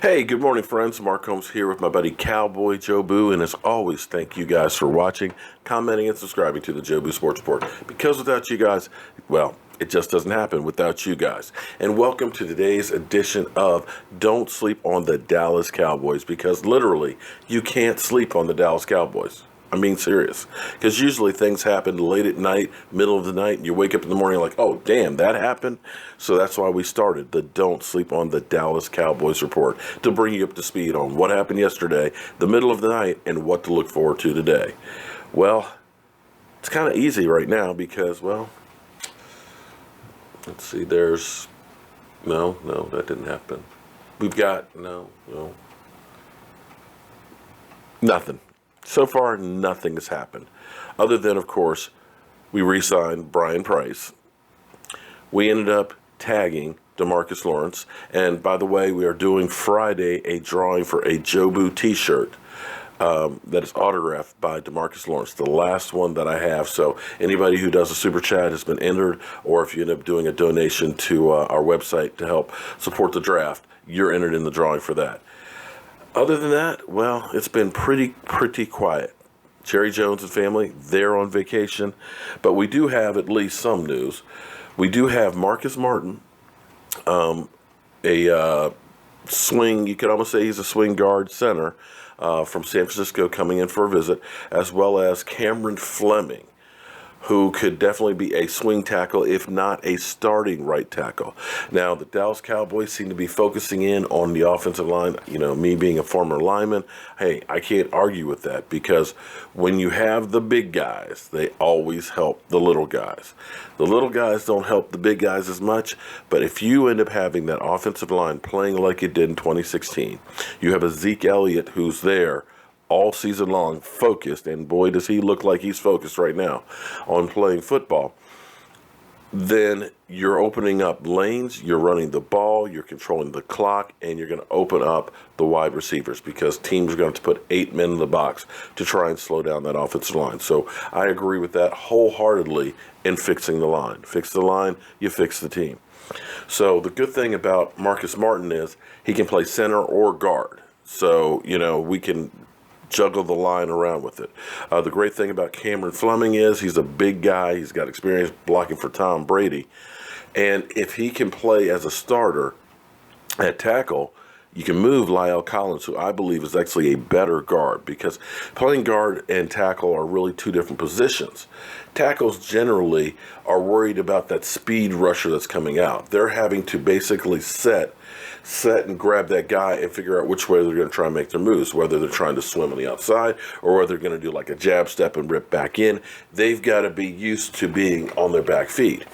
Hey, good morning, friends. Mark Holmes here with my buddy Cowboy Jobu, and as always, thank you guys for watching, commenting, and subscribing to the Jobu Sports Report. Because without you guys, well, it just doesn't happen without you guys. And welcome to today's edition of Don't Sleep on the Dallas Cowboys, because literally, you can't sleep on the Dallas Cowboys. I'm being serious, because usually things happen late at night, middle of the night, and you wake up in the morning like, oh, damn, that happened? So that's why we started the Don't Sleep on the Dallas Cowboys report, to bring you up to speed on what happened yesterday, the middle of the night, and what to look forward to today. Well, it's kind of easy right now because, well, let's see, there's, no, that didn't happen. We've got, nothing. So far, nothing has happened. Other than, of course, we re-signed Brian Price. We ended up tagging DeMarcus Lawrence. And by the way, we are doing Friday a drawing for a Jobu t-shirt that is autographed by DeMarcus Lawrence, the last one that I have. So anybody who does a super chat has been entered, or if you end up doing a donation to our website to help support the draft, you're entered in the drawing for that. Other than that, well, it's been pretty quiet. Jerry Jones and family, they're on vacation. But we do have at least some news. We do have Marcus Martin, a swing, you could almost say he's a swing guard center from San Francisco coming in for a visit, as well as Cameron Fleming, who could definitely be a swing tackle, if not a starting right tackle. Now, the Dallas Cowboys seem to be focusing in on the offensive line. You know, me being a former lineman, hey, I can't argue with that, because when you have the big guys, they always help the little guys. The little guys don't help the big guys as much, but if you end up having that offensive line playing like it did in 2016, you have a Zeke Elliott who's there all season long, focused, and boy, does he look like he's focused right now on playing football, then you're opening up lanes, you're running the ball, you're controlling the clock, and you're going to open up the wide receivers, because teams are going to have to put 8 men in the box to try and slow down that offensive line. So I agree with that wholeheartedly in fixing the line. Fix the line, you fix the team. So the good thing about Marcus Martin is he can play center or guard. So, we can juggle the line around with it. The great thing about Cameron Fleming is he's a big guy. He's got experience blocking for Tom Brady. And if he can play as a starter at tackle, you can move Lyle Collins, who I believe is actually a better guard, because playing guard and tackle are really two different positions. Tackles generally are worried about that speed rusher that's coming out. They're having to basically set and grab that guy and figure out which way they're going to try and make their moves, whether they're trying to swim on the outside or whether they're going to do like a jab step and rip back in. They've got to be used to being on their back feet.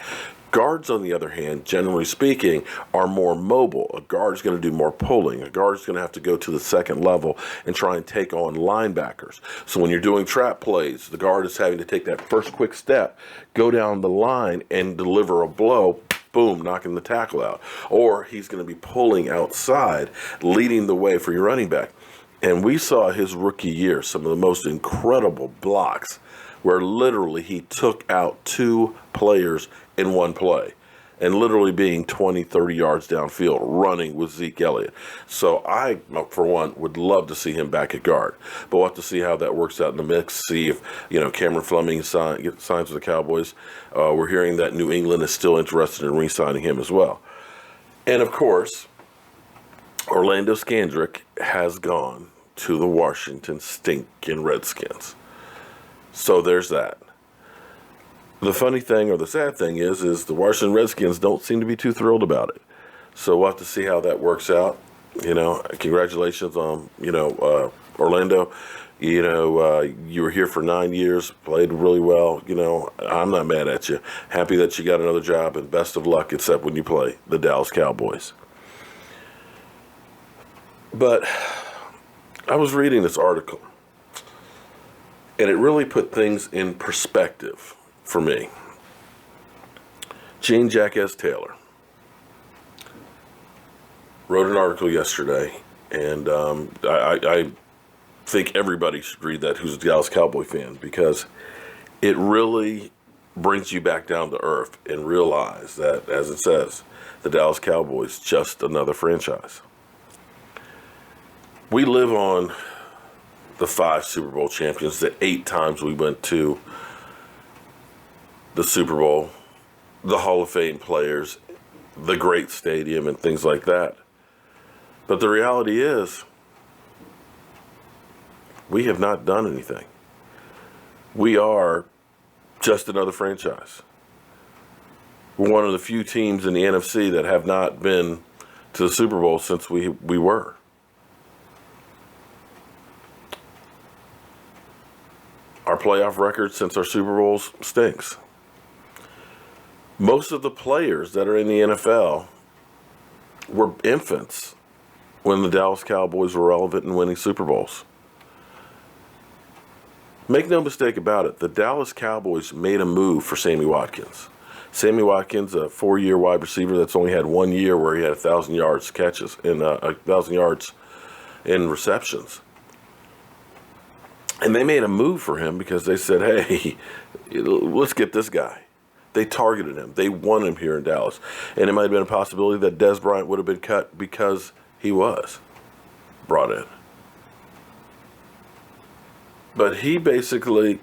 Guards, on the other hand, generally speaking, are more mobile. A guard's going to do more pulling. A guard's going to have to go to the second level and try and take on linebackers. So when you're doing trap plays, the guard is having to take that first quick step, go down the line, and deliver a blow, boom, knocking the tackle out. Or he's going to be pulling outside, leading the way for your running back. And we saw his rookie year some of the most incredible blocks, where literally he took out 2 players in one play, and literally being 20, 30 yards downfield, running with Zeke Elliott. So I, for one, would love to see him back at guard. But we'll have to see how that works out in the mix, see if, Cameron Fleming signs with the Cowboys. We're hearing that New England is still interested in re-signing him as well. And, of course, Orlando Scandrick has gone to the Washington stinking Redskins. So there's that. The funny thing, or the sad thing is the Washington Redskins don't seem to be too thrilled about it. So we'll have to see how that works out. Congratulations on, Orlando. You were here for 9 years, played really well. I'm not mad at you. Happy that you got another job, and best of luck, except when you play the Dallas Cowboys. But I was reading this article, and it really put things in perspective for me. Jean-Jacques Taylor wrote an article yesterday, and I think everybody should read that who's a Dallas Cowboy fan, because it really brings you back down to earth and realize that, as it says, the Dallas Cowboys just another franchise. We live on the 5 Super Bowl champions, the 8 times we went to the Super Bowl, the Hall of Fame players, the great stadium, and things like that. But the reality is, we have not done anything. We are just another franchise. We're one of the few teams in the NFC that have not been to the Super Bowl since we were. Our playoff record since our Super Bowls stinks. Most of the players that are in the NFL were infants when the Dallas Cowboys were relevant and winning Super Bowls. Make no mistake about it, the Dallas Cowboys made a move for Sammy Watkins. Sammy Watkins, a 4-year wide receiver that's only had 1 year where he had 1,000 yards catches and 1,000 yards in receptions. And they made a move for him because they said, hey, let's get this guy. They targeted him. They want him here in Dallas. And it might have been a possibility that Dez Bryant would have been cut because he was brought in. But he basically,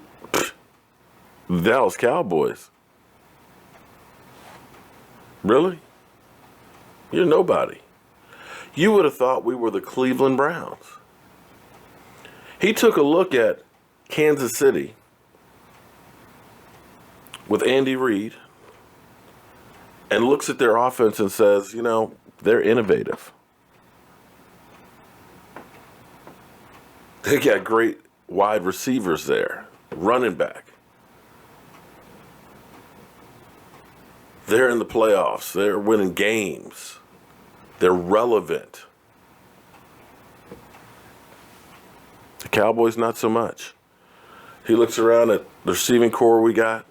the Dallas Cowboys. Really? You're nobody. You would have thought we were the Cleveland Browns. He took a look at Kansas City with Andy Reid and looks at their offense and says, you know, they're innovative. They got great wide receivers there, running back. They're in the playoffs. They're winning games. They're relevant. The Cowboys, not so much. He looks around at the receiving core we got.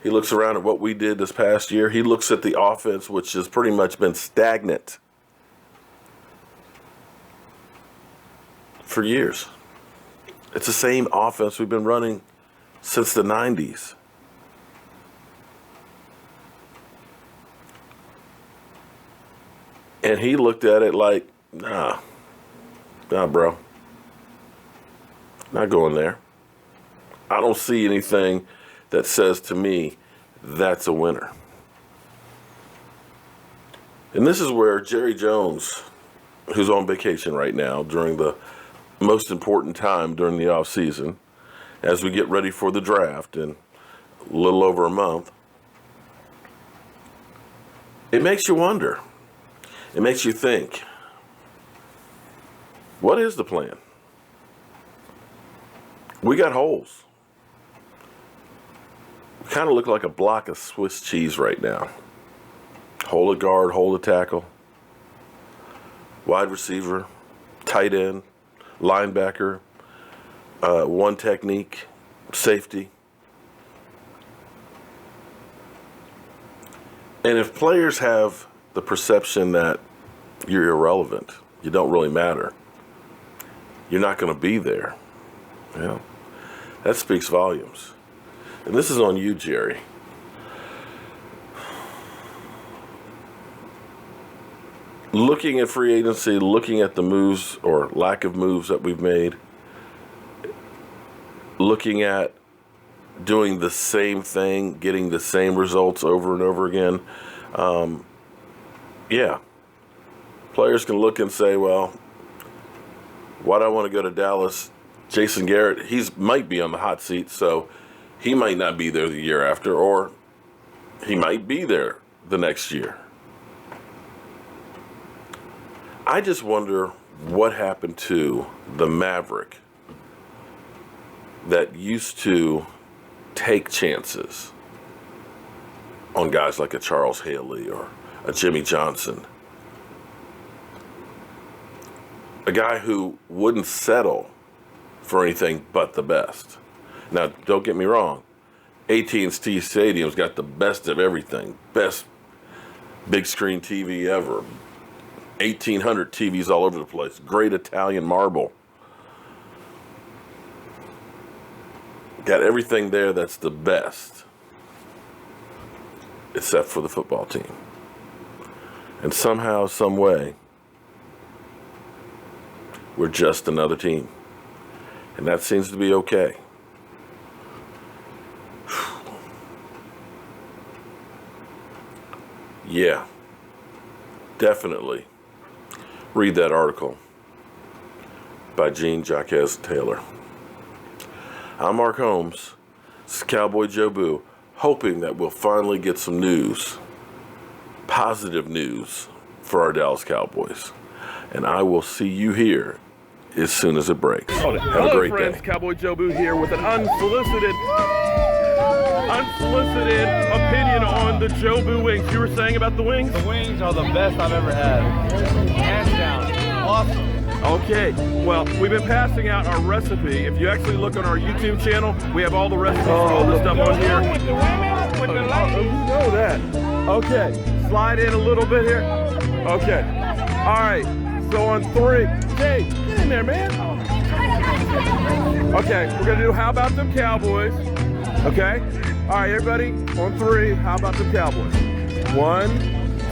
He looks around at what we did this past year. He looks at the offense, which has pretty much been stagnant for years. It's the same offense we've been running since the 90s. And he looked at it like, nah, bro. Not going there. I don't see anything that says to me that's a winner. And this is where Jerry Jones, who's on vacation right now during the most important time during the offseason, as we get ready for the draft in a little over a month, it makes you wonder. It makes you think, what is the plan? We got holes. We kind of look like a block of Swiss cheese right now. Hold a guard, hold a tackle, wide receiver, tight end, linebacker, one technique, safety. And if players have the perception that you're irrelevant, you don't really matter, you're not going to be there, yeah, that speaks volumes. And this is on you, Jerry. Looking at free agency, looking at the moves or lack of moves that we've made, looking at doing the same thing, getting the same results over and over again, yeah, players can look and say, well, why do I want to go to Dallas? Jason Garrett, might be on the hot seat, so he might not be there the year after, or he might be there the next year. I just wonder what happened to the Maverick that used to take chances on guys like a Charles Haley or a Jimmy Johnson. A guy who wouldn't settle for anything but the best. Now, don't get me wrong. AT&T Stadium's got the best of everything. Best big screen TV ever. 1,800 TVs all over the place. Great Italian marble. Got everything there that's the best, except for the football team. And somehow, some way, We're just another team. And that seems to be okay. Yeah, definitely read that article by Jean-Jacques Taylor. I'm Mark Holmes. This is Cowboy Jobu, hoping that we'll finally get some news, positive news for our Dallas Cowboys. And I will see you here as soon as it breaks. Have a great friends, day. Cowboy Jobu here with an unsolicited opinion on the Jobu wings. You were saying about the wings? The wings are the best I've ever had. Hands down. Awesome. Okay, well, we've been passing out our recipe. If you actually look on our YouTube channel, we have all the recipes for all this stuff on here. With the women, with the ladies. You know that. Okay, slide in a little bit here. Okay, all right, so on 3. Jay, get in there, man. Okay, we're gonna do How About Them Cowboys. Okay, all right, everybody, on 3, How About Them Cowboys? 1,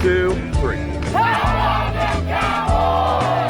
2, 3. How about them Cowboys?